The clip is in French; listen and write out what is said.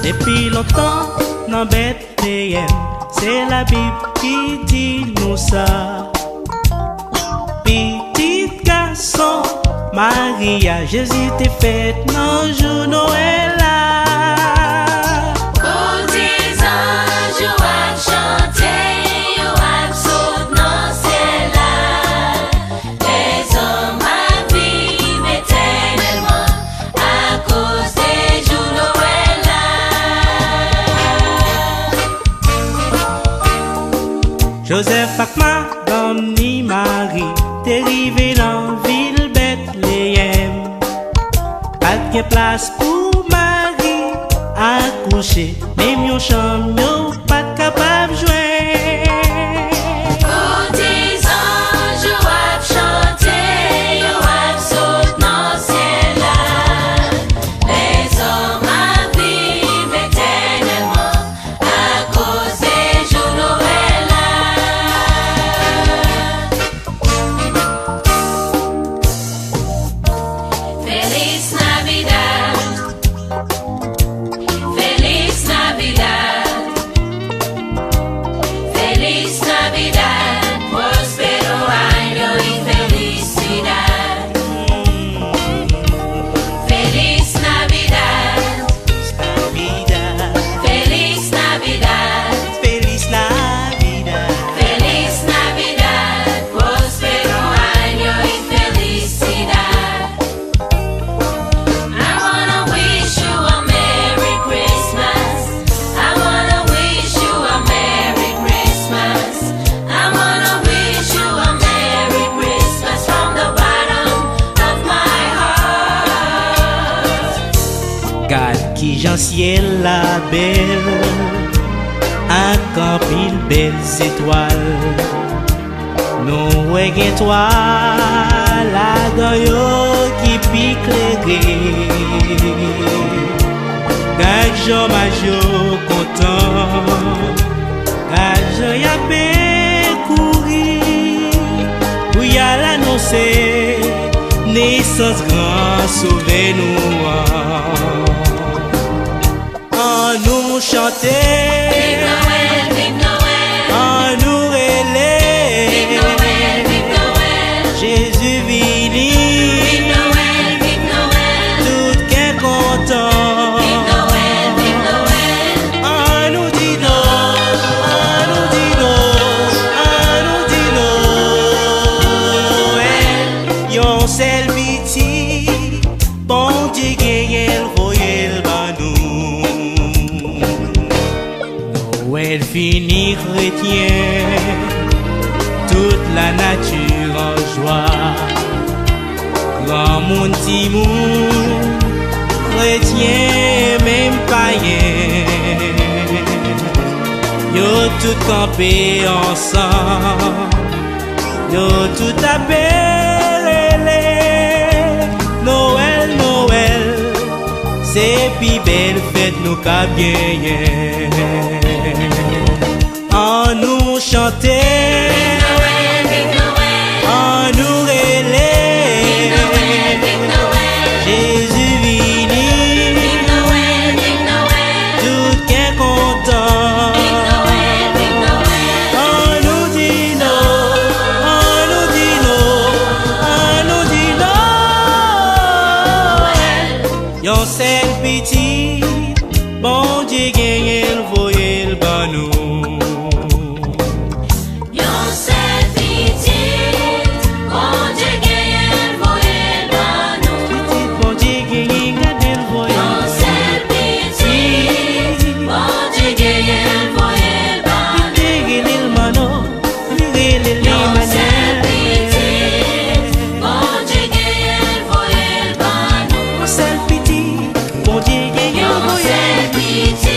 Depuis longtemps, dans Bethléem, c'est la Bible qui dit nous ça. Petit garçon, Maria, Jésus t'est fait dans le jour Noël là. Pour des anges, yo a chanté, yo a sauté dans ciel là. Les hommes à vivre éternellement à cause des jours Noël là. Joseph ak Madame ni Marie, t'es arrivé dans ville Bethléem. Pas de place pour Marie accoucher, même yon chambre yon pas capable de jouer. Pour des anges, yo a chanté, yo a sauté dans ciel là. Les hommes à vivre éternellement à cause des jours Noël là. Feliz Navidad, Feliz Navidad, Feliz Navidad, próspero año y felicidad. Feliz Navidad, Navidad, Feliz Navidad, feliz Navidad. Feliz Navidad, próspero año y felicidad. I wanna wish you a Merry Christmas. I wanna wish you a Merry Christmas. I wanna wish you a Merry Christmas from the bottom of my heart. Garde qui j'en ciel la belle, encore pile belles étoiles. Nous voyons toi là-dedans yo qui pique l'église. Chaque jour ma jour content, chaque jour y a bien courir, où y a l'annoncer naissance grand sauver nous. En nous chanter, Vive Noël, vive Noël, en nous rêler, vive Noël, vive Noël, Jésus vini, vive Noël, vive Noël, tout qu'un content. vive Noël, vive Noël. En nous dit non, en nous dit non, en nous dit non. Yon sel petit, bon Dieu gagne le voyel ba nous. Noël fini chrétien, toute la nature en joie. Grand monde, petit monde, chrétien, même païen. Yo tout campé ensemble, yo tout appelé. Noël, Noël, c'est pi belle fête nous qu'a bien. En nous chanter, Noël, vive Noël, en nous vive Noël, rêler, vive Noël, Jésus vini, vive Noël, vive Noël, tout qu'un content. vive Noël, vive Noël. On nous dit non, on nous dit non, on nous dit non. Yon sel petit, bon Dieu gagne le voyel ba nous. Yon sel petit, bon Dieu gagne voyel ba nous. Petit bon Dieu gagne gade le voyel. Yon sel petit, bon Dieu gagne voyel ba nous. Gagne le mano, gagne le Yon sel manel. petit, bon Dieu gagne voyel ba nous. Sel petit, bon Dieu gagne le Yon voyel. sel petit.